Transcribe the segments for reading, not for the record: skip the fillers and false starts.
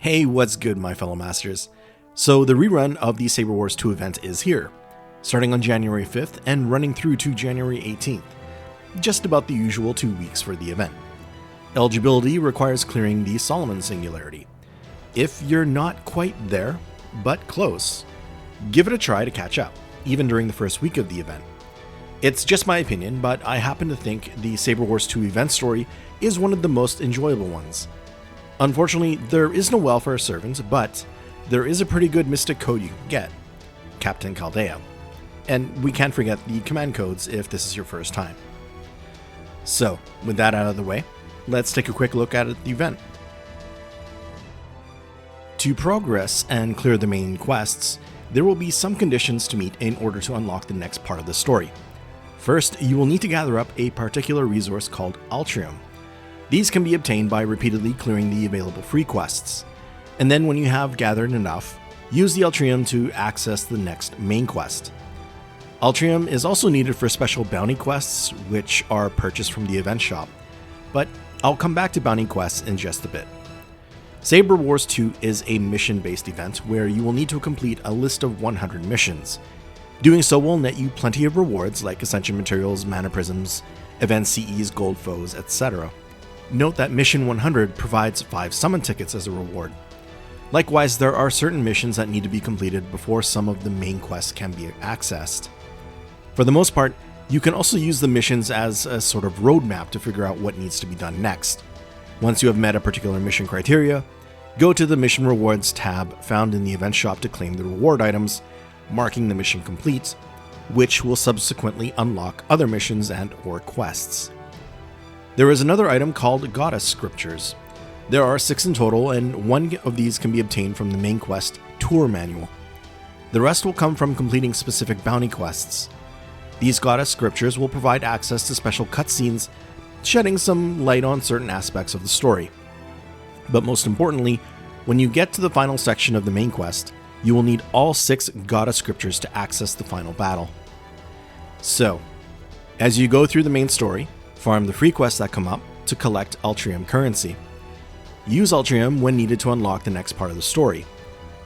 Hey, what's good, my fellow masters? So the rerun of the SABER Wars 2 event is here, starting on January 5th and running through to January 18th, just about the usual 2 weeks for the event. Eligibility requires clearing the Solomon Singularity. If you're not quite there, but close, give it a try to catch up, even during the first week of the event. It's just my opinion, but I happen to think the SABER Wars 2 event story is one of the most enjoyable ones. Unfortunately, there is no welfare servant, but there is a pretty good mystic code you can get, Captain Chaldea. And we can't forget the command codes if this is your first time. So, with that out of the way, let's take a quick look at the event. To progress and clear the main quests, there will be some conditions to meet in order to unlock the next part of the story. First, you will need to gather up a particular resource called Altrium. These can be obtained by repeatedly clearing the available free quests. And then when you have gathered enough, use the Altrium to access the next main quest. Altrium is also needed for special bounty quests, which are purchased from the event shop. But I'll come back to bounty quests in just a bit. SABER Wars 2 is a mission-based event where you will need to complete a list of 100 missions. Doing so will net you plenty of rewards like Ascension Materials, Mana Prisms, Event CEs, Gold Foes, etc. Note that Mission 100 provides 5 summon tickets as a reward. Likewise, there are certain missions that need to be completed before some of the main quests can be accessed. For the most part, you can also use the missions as a sort of roadmap to figure out what needs to be done next. Once you have met a particular mission criteria, go to the Mission Rewards tab found in the event shop to claim the reward items, marking the mission complete, which will subsequently unlock other missions and/or quests. There is another item called Goddess Scriptures. There are 6 in total, and 1 of these can be obtained from the main quest Tour Manual. The rest will come from completing specific bounty quests. These Goddess Scriptures will provide access to special cutscenes, shedding some light on certain aspects of the story. But most importantly, when you get to the final section of the main quest, you will need all 6 Goddess Scriptures to access the final battle. So, as you go through the main story, farm the free quests that come up to collect Altrium currency. Use Altrium when needed to unlock the next part of the story.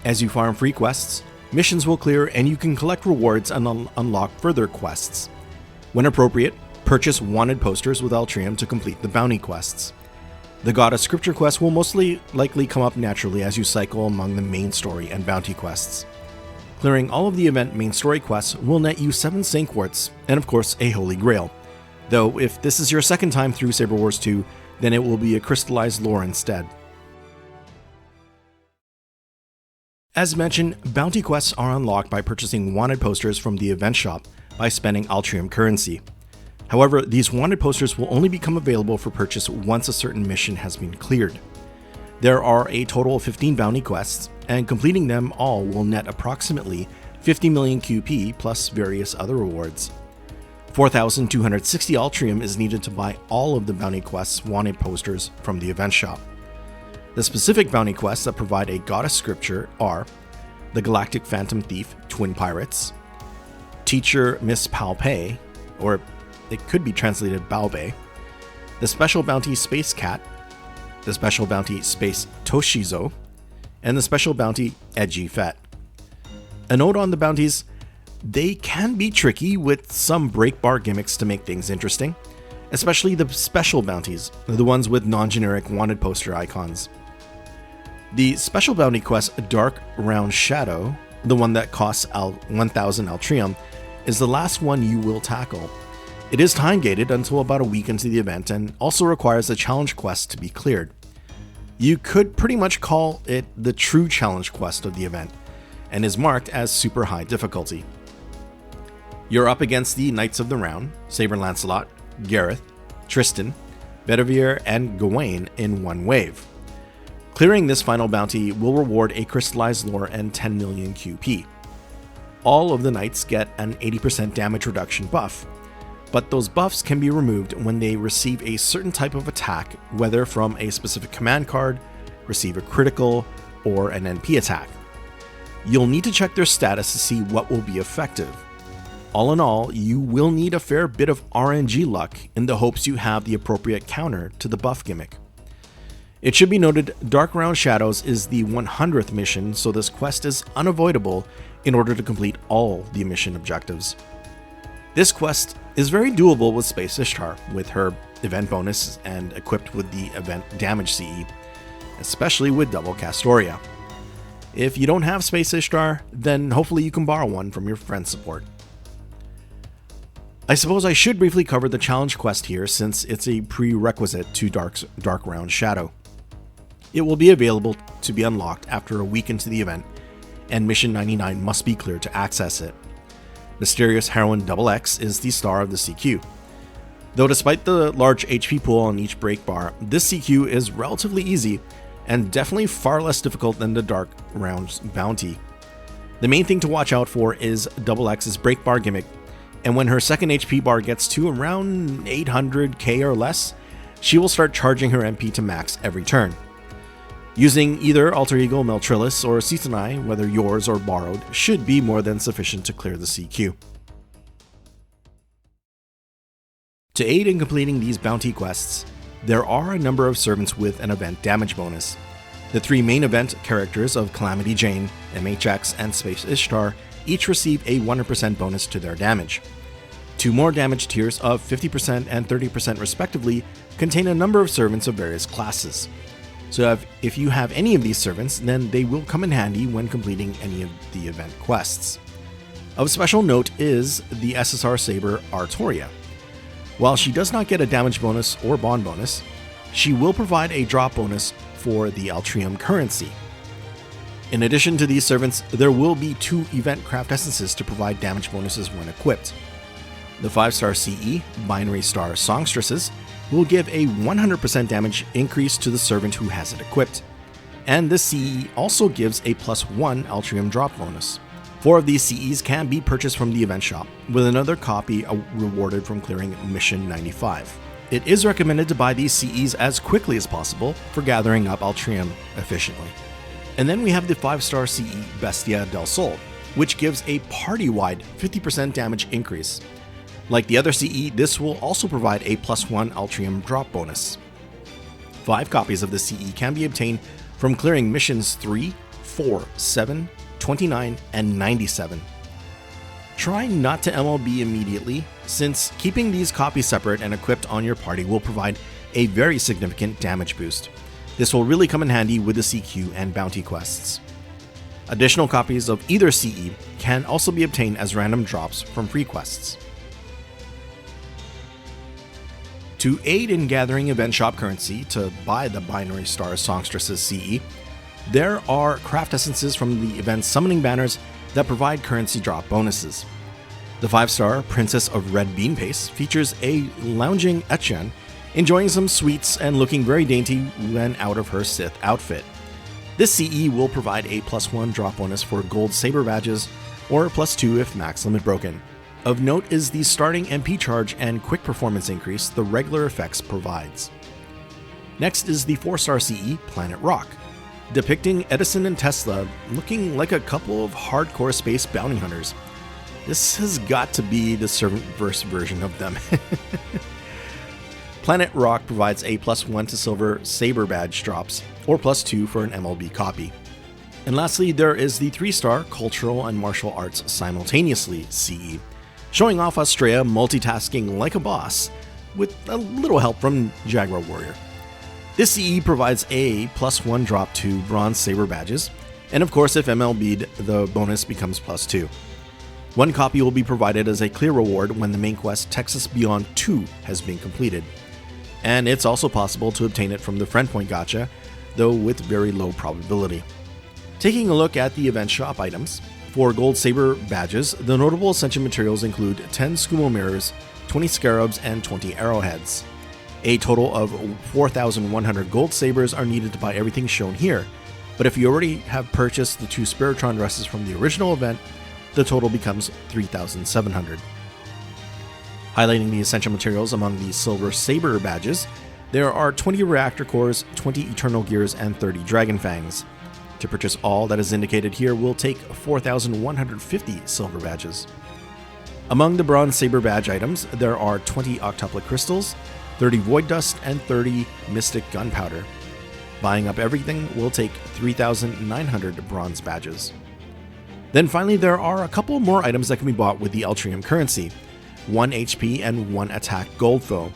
As you farm free quests, missions will clear and you can collect rewards and unlock further quests. When appropriate, purchase wanted posters with Altrium to complete the bounty quests. The Goddess Scripture quest will mostly likely come up naturally as you cycle among the main story and bounty quests. Clearing all of the event main story quests will net you 7 Saint Quartz and of course a Holy Grail. Though if this is your second time through SABER Wars 2, then it will be a crystallized lore instead. As mentioned, bounty quests are unlocked by purchasing wanted posters from the event shop by spending Altrium currency. However, these wanted posters will only become available for purchase once a certain mission has been cleared. There are a total of 15 bounty quests, and completing them all will net approximately 50 million QP plus various other rewards. 4,260 Altrium is needed to buy all of the bounty quests wanted posters from the event shop. The specific bounty quests that provide a Goddess Scripture are the Galactic Phantom Thief Twin Pirates, Teacher Miss Palpei, or it could be translated Balbe, the Special Bounty Space Cat, the Special Bounty Space Toshizo, and the Special Bounty Edgy Fet. A note on the bounties: they can be tricky with some break bar gimmicks to make things interesting, especially the special bounties, the ones with non-generic wanted poster icons. The special bounty quest Dark Round Shadow, the one that costs 1,000 Altrium, is the last one you will tackle. It is time gated until about a week into the event and also requires a challenge quest to be cleared. You could pretty much call it the true challenge quest of the event, and is marked as super high difficulty. You're up against the Knights of the Round, Saber Lancelot, Gareth, Tristan, Bedivere, and Gawain in one wave. Clearing this final bounty will reward a crystallized lore and 10 million QP. All of the knights get an 80% damage reduction buff, but those buffs can be removed when they receive a certain type of attack, whether from a specific command card, receive a critical, or an NP attack. You'll need to check their status to see what will be effective. All in all, you will need a fair bit of RNG luck in the hopes you have the appropriate counter to the buff gimmick. It should be noted, Dark Round Shadows is the 100th mission, so this quest is unavoidable in order to complete all the mission objectives. This quest is very doable with Space Ishtar, with her event bonus and equipped with the event damage CE, especially with double Castoria. If you don't have Space Ishtar, then hopefully you can borrow one from your friend support. I suppose I should briefly cover the challenge quest here, since it's a prerequisite to Dark Round Shadow. It will be available to be unlocked after a week into the event, and Mission 99 must be cleared to access it. Mysterious Heroine XX is the star of the CQ. Though despite the large HP pool on each break bar, this CQ is relatively easy, and definitely far less difficult than the Dark Round's bounty. The main thing to watch out for is XX's break bar gimmick, and when her second HP bar gets to around 800k or less, she will start charging her MP to max every turn. Using either Alter Ego Meltrillis or Seasonai, whether yours or borrowed, should be more than sufficient to clear the CQ. To aid in completing these bounty quests, there are a number of servants with an event damage bonus. The three main event characters of Calamity Jane, MHX, and Space Ishtar each receive a 100% bonus to their damage. Two more damage tiers of 50% and 30% respectively contain a number of servants of various classes. So if you have any of these servants, then they will come in handy when completing any of the event quests. Of special note is the SSR Saber Artoria. While she does not get a damage bonus or bond bonus, she will provide a drop bonus for the Altrium currency. In addition to these servants, there will be 2 event craft essences to provide damage bonuses when equipped. The 5-star CE Binary Star Songstresses will give a 100% damage increase to the servant who has it equipped, and this CE also gives a +1 Altrium drop bonus. 4 of these CEs can be purchased from the event shop, with another copy rewarded from clearing Mission 95. It is recommended to buy these CEs as quickly as possible for gathering up Altrium efficiently. And then we have the 5-star CE Bestia del Sol, which gives a party-wide 50% damage increase. Like the other CE, this will also provide a +1 Altrium drop bonus. 5 copies of the CE can be obtained from clearing missions 3, 4, 7, 29, and 97. Try not to MLB immediately, since keeping these copies separate and equipped on your party will provide a very significant damage boost. This will really come in handy with the CQ and bounty quests. Additional copies of either CE can also be obtained as random drops from free quests. To aid in gathering event shop currency to buy the Binary Star Songstresses CE, there are craft essences from the event summoning banners that provide currency drop bonuses. The 5-star Princess of Red Bean Paste features a lounging Etchen, enjoying some sweets and looking very dainty when out of her Sith outfit. This CE will provide a +1 drop bonus for gold saber badges, or +2 if max limit broken. Of note is the starting MP charge and quick performance increase the regular effects provides. Next is the 4-star CE Planet Rock, depicting Edison and Tesla looking like a couple of hardcore space bounty hunters. This has got to be the servant-verse version of them. Planet Rock provides a +1 to silver saber badge drops, or +2 for an MLB copy. And lastly, there is the 3-star Cultural and Martial Arts Simultaneously CE, showing off Australia multitasking like a boss, with a little help from Jaguar Warrior. This CE provides a +1 drop to Bronze Saber badges, and of course if MLB'd, the bonus becomes +2. 1 copy will be provided as a clear reward when the main quest Texas Beyond 2 has been completed. And it's also possible to obtain it from the Friend Point Gacha, though with very low probability. Taking a look at the event shop items, for Gold Saber badges, the notable Ascension materials include 10 Skumo mirrors, 20 scarabs, and 20 arrowheads. A total of 4,100 gold sabers are needed to buy everything shown here, but if you already have purchased the 2 Spiritron dresses from the original event, the total becomes 3,700. Highlighting the Ascension materials among the Silver Saber badges, there are 20 Reactor Cores, 20 Eternal Gears, and 30 Dragon Fangs. To purchase all that is indicated here will take 4,150 silver badges. Among the Bronze Saber badge items, there are 20 Octuplet Crystals, 30 Void Dust, and 30 Mystic Gunpowder. Buying up everything will take 3,900 bronze badges. Then finally, there are a couple more items that can be bought with the Altrium currency, 1 HP and 1 attack gold foe.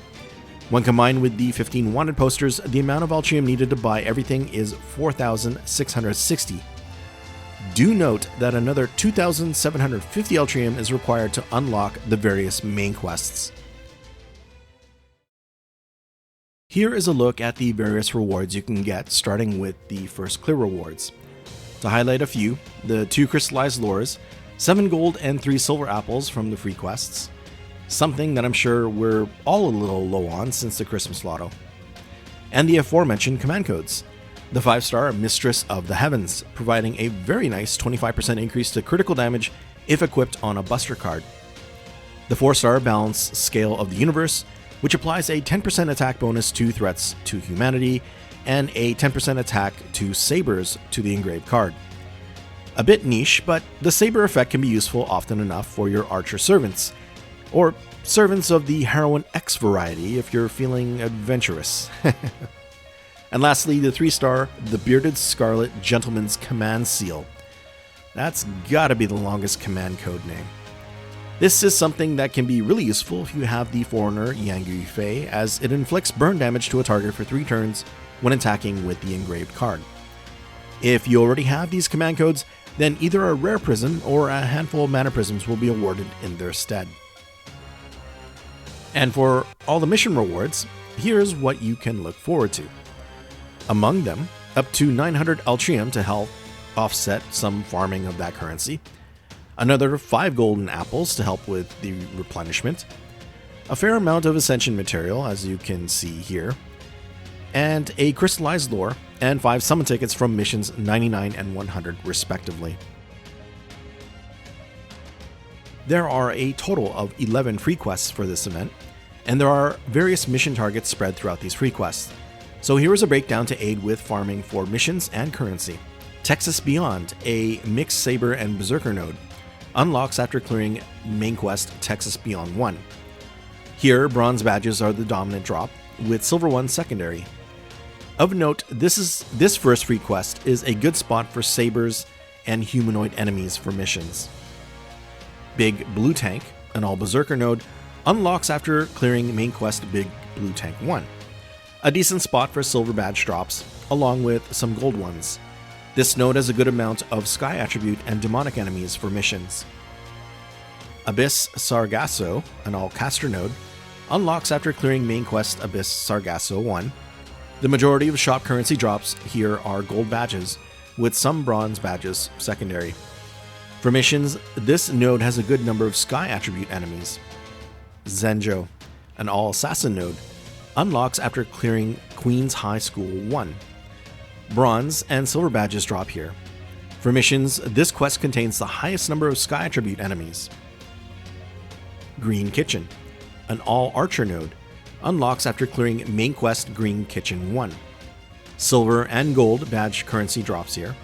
When combined with the 15 wanted posters, the amount of Altrium needed to buy everything is 4,660. Do note that another 2,750 Altrium is required to unlock the various main quests. Here is a look at the various rewards you can get, starting with the first clear rewards. To highlight a few, the 2 crystallized lures, 7 gold and 3 silver apples from the free quests, something that I'm sure we're all a little low on since the Christmas lotto, and the aforementioned command codes. The 5-star Mistress of the Heavens, providing a very nice 25% increase to critical damage if equipped on a Buster card. The 4-star Balance Scale of the Universe, which applies a 10% attack bonus to threats to humanity and a 10% attack to sabers to the engraved card. A bit niche, but the saber effect can be useful often enough for your archer servants, or servants of the Heroine X variety if you're feeling adventurous. And lastly, the 3-star The Bearded Scarlet Gentleman's Command Seal. That's gotta be the longest command code name. This is something that can be really useful if you have the Foreigner Yang Yufei, as it inflicts burn damage to a target for 3 turns when attacking with the engraved card. If you already have these command codes, then either a rare prism or a handful of mana prisms will be awarded in their stead. And for all the mission rewards, here's what you can look forward to. Among them, up to 900 Altrium to help offset some farming of that currency, another 5 golden apples to help with the replenishment, a fair amount of ascension material as you can see here, and a crystallized lore, and 5 summon tickets from missions 99 and 100 respectively. There are a total of 11 free quests for this event, and there are various mission targets spread throughout these free quests. So here is a breakdown to aid with farming for missions and currency. Texas Beyond, a mixed saber and berserker node, unlocks after clearing main quest Texas Beyond 1. Here, bronze badges are the dominant drop, with silver ones secondary. Of note, this first free quest is a good spot for sabers and humanoid enemies for missions. Big Blue Tank, an all berserker node, unlocks after clearing main quest Big Blue Tank 1. A decent spot for silver badge drops, along with some gold ones. This node has a good amount of sky attribute and demonic enemies for missions. Abyss Sargasso, an all caster node, unlocks after clearing main quest Abyss Sargasso 1. The majority of shop currency drops here are gold badges, with some bronze badges secondary. For missions, this node has a good number of sky attribute enemies. Zenjo, an all assassin node, unlocks after clearing Queen's High School 1. Bronze and silver badges drop here. For missions, this quest contains the highest number of sky attribute enemies. Green Kitchen, an all archer node, unlocks after clearing main quest Green Kitchen 1. Silver and gold badge currency drops here.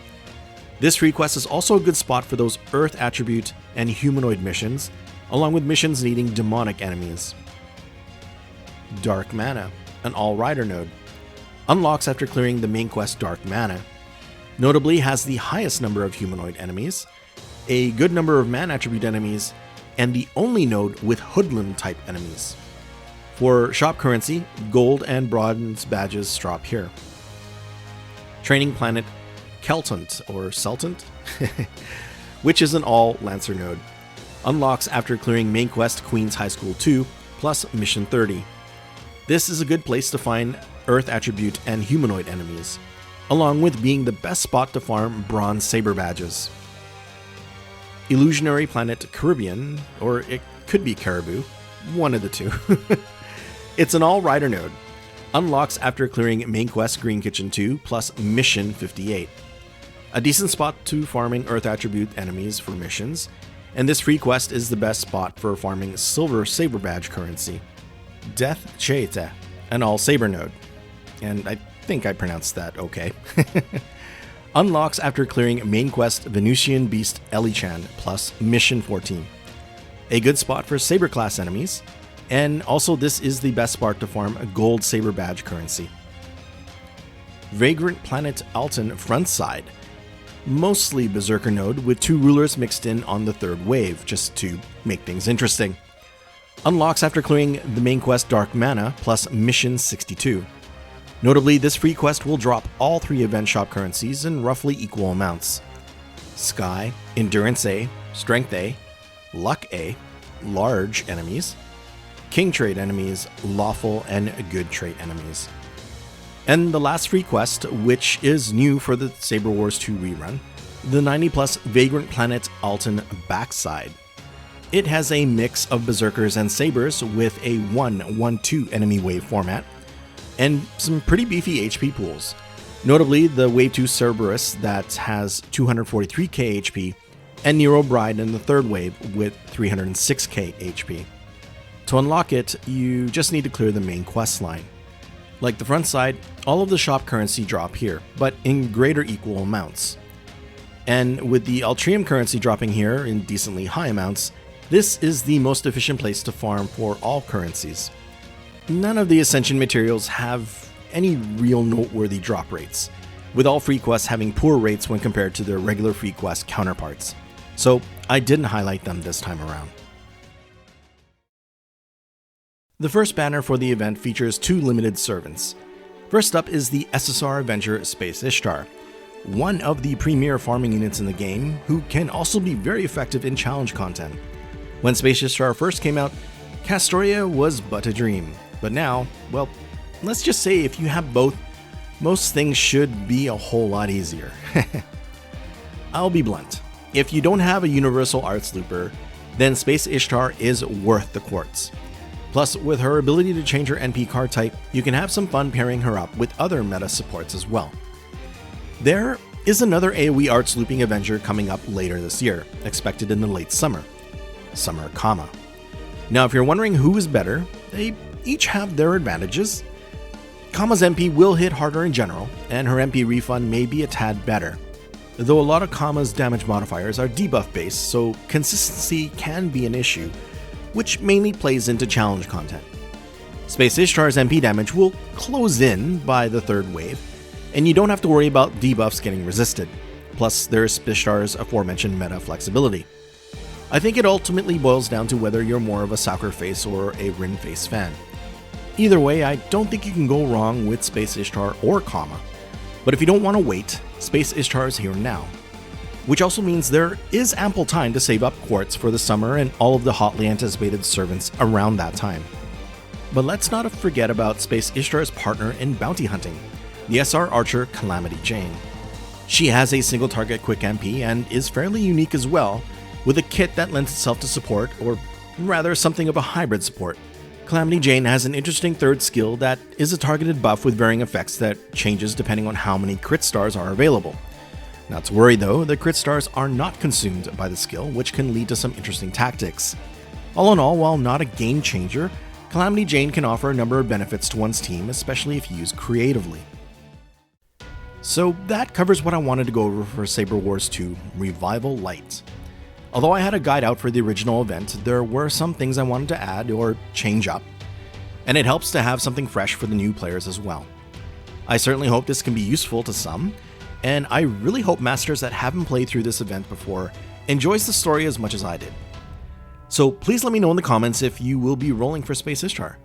This free quest is also a good spot for those earth attribute and humanoid missions, along with missions needing demonic enemies. Dark Mana, an all rider node, unlocks after clearing the main quest Dark Mana. Notably has the highest number of humanoid enemies, a good number of man attribute enemies, and the only node with hoodlum type enemies. For shop currency, gold and bronze badges drop here. Training Planet Keltunt, or Seltant, which is an all Lancer node, unlocks after clearing main quest Queen's High School 2 plus Mission 30. This is a good place to find earth attribute and humanoid enemies, along with being the best spot to farm bronze saber badges. Illusionary Planet Caribbean, or it could be Caribou, one of the two. It's an all rider node, unlocks after clearing main quest Green Kitchen 2 plus Mission 58. A decent spot to farming earth attribute enemies for missions, and this free quest is the best spot for farming silver saber badge currency. Death Cheita, an all saber node, and I think I pronounced that okay, unlocks after clearing main quest Venusian Beast Elichan plus Mission 14. A good spot for saber class enemies, and also this is the best spot to farm a gold saber badge currency. Vagrant Planet Alton front side. Mostly Berserker node with 2 rulers mixed in on the 3rd wave, just to make things interesting. Unlocks after clearing the main quest Dark Mana plus Mission 62. Notably, this free quest will drop all 3 event shop currencies in roughly equal amounts. Sky, Endurance A, Strength A, Luck A, Large enemies, King trait enemies, Lawful and Good trait enemies. And the last free quest, which is new for the SABER Wars 2 rerun, the 90 plus Vagrant Planet Alton backside. It has a mix of Berserkers and Sabers with a 1-1-2 enemy wave format, and some pretty beefy HP pools. Notably, the Wave 2 Cerberus that has 243k HP, and Nero Bride in the 3rd wave with 306k HP. To unlock it, you just need to clear the main quest line. Like the front side, all of the shop currency drop here, but in greater equal amounts. And with the Altrium currency dropping here in decently high amounts, this is the most efficient place to farm for all currencies. None of the Ascension materials have any real noteworthy drop rates, with all free quests having poor rates when compared to their regular free quest counterparts. So I didn't highlight them this time around. The first banner for the event features 2 limited servants. First up is the SSR Avenger Space Ishtar, one of the premier farming units in the game, who can also be very effective in challenge content. When Space Ishtar first came out, Castoria was but a dream, but now, well, let's just say if you have both, most things should be a whole lot easier. I'll be blunt. If you don't have a Universal Arts Looper, then Space Ishtar is worth the quartz. Plus, with her ability to change her NP card type, you can have some fun pairing her up with other meta supports as well. There is another AoE Arts Looping Avenger coming up later this year, expected in the late summer. Summer Kama. Now, if you're wondering who is better, they each have their advantages. Kama's MP will hit harder in general, and her MP refund may be a tad better. Though a lot of Kama's damage modifiers are debuff based, so consistency can be an issue, which mainly plays into challenge content. Space Ishtar's MP damage will close in by the 3rd wave, and you don't have to worry about debuffs getting resisted. Plus, there's Ishtar's aforementioned meta flexibility. I think it ultimately boils down to whether you're more of a Sakura face or a Rin face fan. Either way, I don't think you can go wrong with Space Ishtar or Kama. But if you don't want to wait, Space Ishtar is here now. Which also means there is ample time to save up quartz for the summer and all of the hotly anticipated servants around that time. But let's not forget about Space Ishtar's partner in bounty hunting, the SR Archer Calamity Jane. She has a single target quick MP and is fairly unique as well, with a kit that lends itself to support, or rather something of a hybrid support. Calamity Jane has an interesting 3rd skill that is a targeted buff with varying effects that changes depending on how many crit stars are available. Not to worry though, the crit stars are not consumed by the skill, which can lead to some interesting tactics. All in all, while not a game changer, Calamity Jane can offer a number of benefits to one's team, especially if used creatively. So that covers what I wanted to go over for SABER Wars 2 Revival Lite. Although I had a guide out for the original event, there were some things I wanted to add or change up, and it helps to have something fresh for the new players as well. I certainly hope this can be useful to some, and I really hope masters that haven't played through this event before enjoys the story as much as I did. So please let me know in the comments if you will be rolling for Space Ishtar.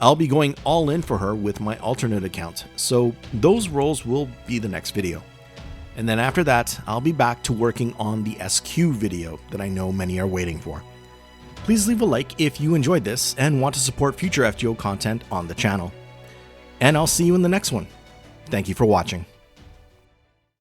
I'll be going all in for her with my alternate account, so those rolls will be the next video. And then after that, I'll be back to working on the SQ video that I know many are waiting for. Please leave a like if you enjoyed this and want to support future FGO content on the channel. And I'll see you in the next one. Thank you for watching.